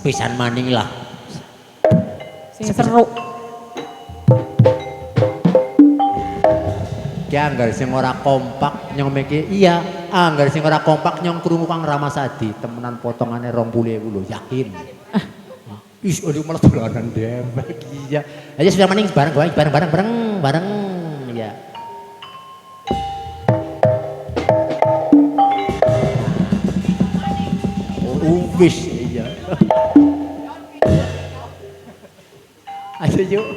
pisan maning lah. Sing seru. Ki anggar sing ora kompak nyong meki iya, anggar sing ora kompak nyong krungu Kang Ramasadi temenan potongane 20.000 lho, yakin. Is aduh malah dolanan dewek iya. Ayo sudah maning bareng ya. Wis iya. Ayo yuk.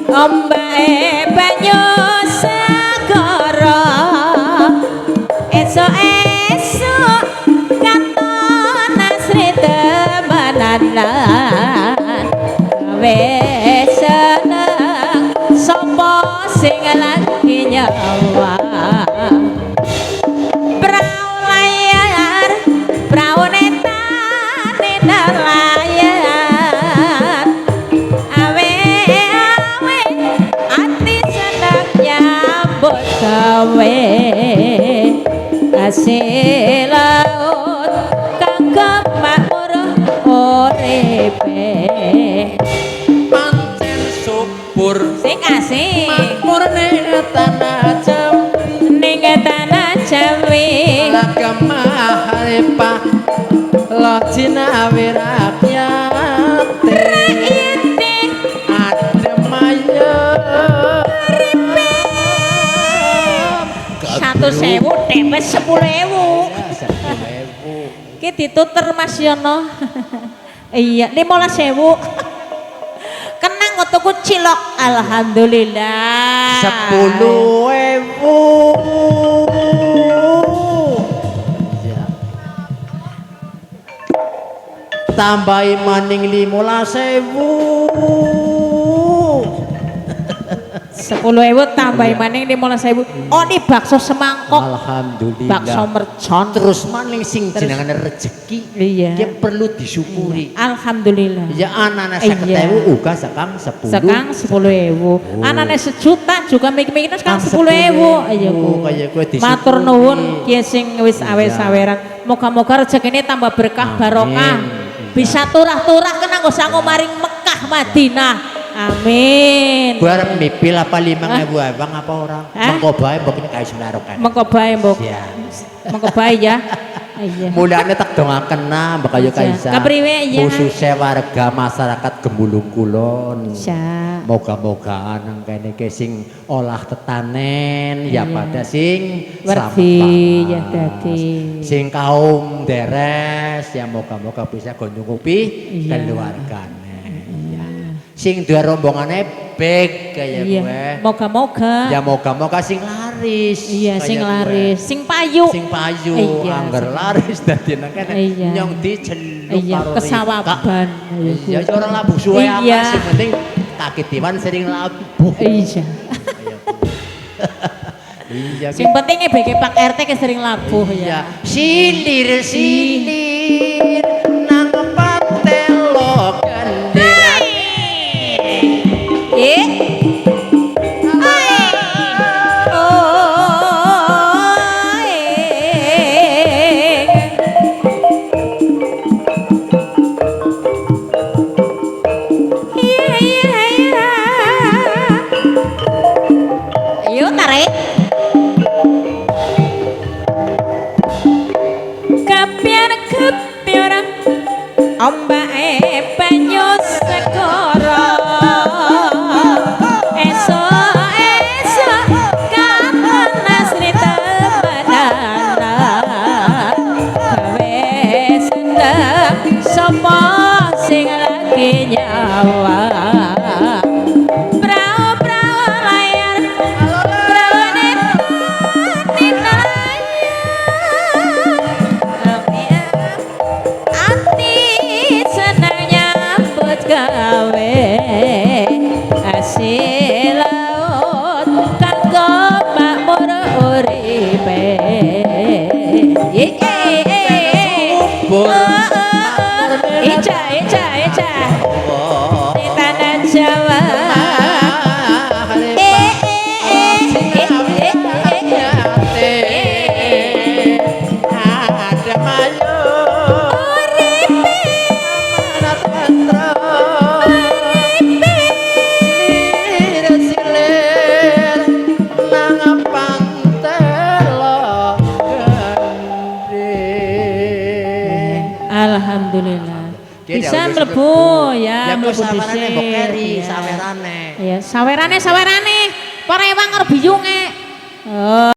Ombae banyu segara esuk-esuk katon asri temenan gawe seneng sapa sing lagi nyawa prau layar prau netane layar gawe kasih laut kang makmur uripe Pancen subur sing asih makmur ning tanah Jawi ning tanah Jawi lagemah haripah lojina wirakyat rakyate adem ayo 100.000 dhewe 10.000 ki ditutur Mas Yono iya 15.000 kenang tuku cilok alhamdulillah 10.000 ya tambahi maning 15.000 10.000 tambahi maning 15.000 oh ini bakso semangkok alhamdulillah bakso mercon terus maning sing jenengane rezeki iya dia perlu disyukuri iya. Alhamdulillah ya anane 50.000 uga sekang 10 anane sejuta juga mikir-mikir sekang 10.000 iya ku kaya kowe disyukuri matur nuwun kiye sing wis awes-aweran moga-moga rezekine tambah berkah barokah bisa turah-turah kena nggo sango maring Mekah Madinah amin. Gue harap mipil apa 5.000 abang apa orang? Mengko bae mbok ini kae senarokan. Mengko bae mbok. Mengko bae ya. Iya. Mulane tak dongaken mbok ayo kaisa. Kapriwe ya. Khususnya warga masyarakat Gemulung Kulon. Iya. Moga-mogaan nang kene ki sing olah tetanen ya pada sing werdi ya dadi. Sing kaum deres ya moga-moga bisa go nyukupi keluargane. Sing duwe rombongane beg kaya gue. Moga-moga. Ya moga-moga sing laris. Iya, sing laris, sing payu. Sing payu, angger laris dadi nang kene nyong diceluk karo kesawaban. Iya, ora labuh suwe apa sing penting kakitiwan sering labuh. Iya. Iya. Sing penting BG Pak RT ke sering labuh ya. Silir nang patelok gandeng. Yuk tarik kapiar ombak banyu segara nyawa prau layar prau ati senang nyambut gawe asih laut Eja di tanah Jawa. Ada mayo amanat antara silir nang pantelo gending. Alhamdulillah. Dia Bisa dah udah mlebu ya, Ya mlebu sawerane dhisik. mbok keri, Ya. sawerane. Ya, sawerane. Para ewang arep biyunge. Oh.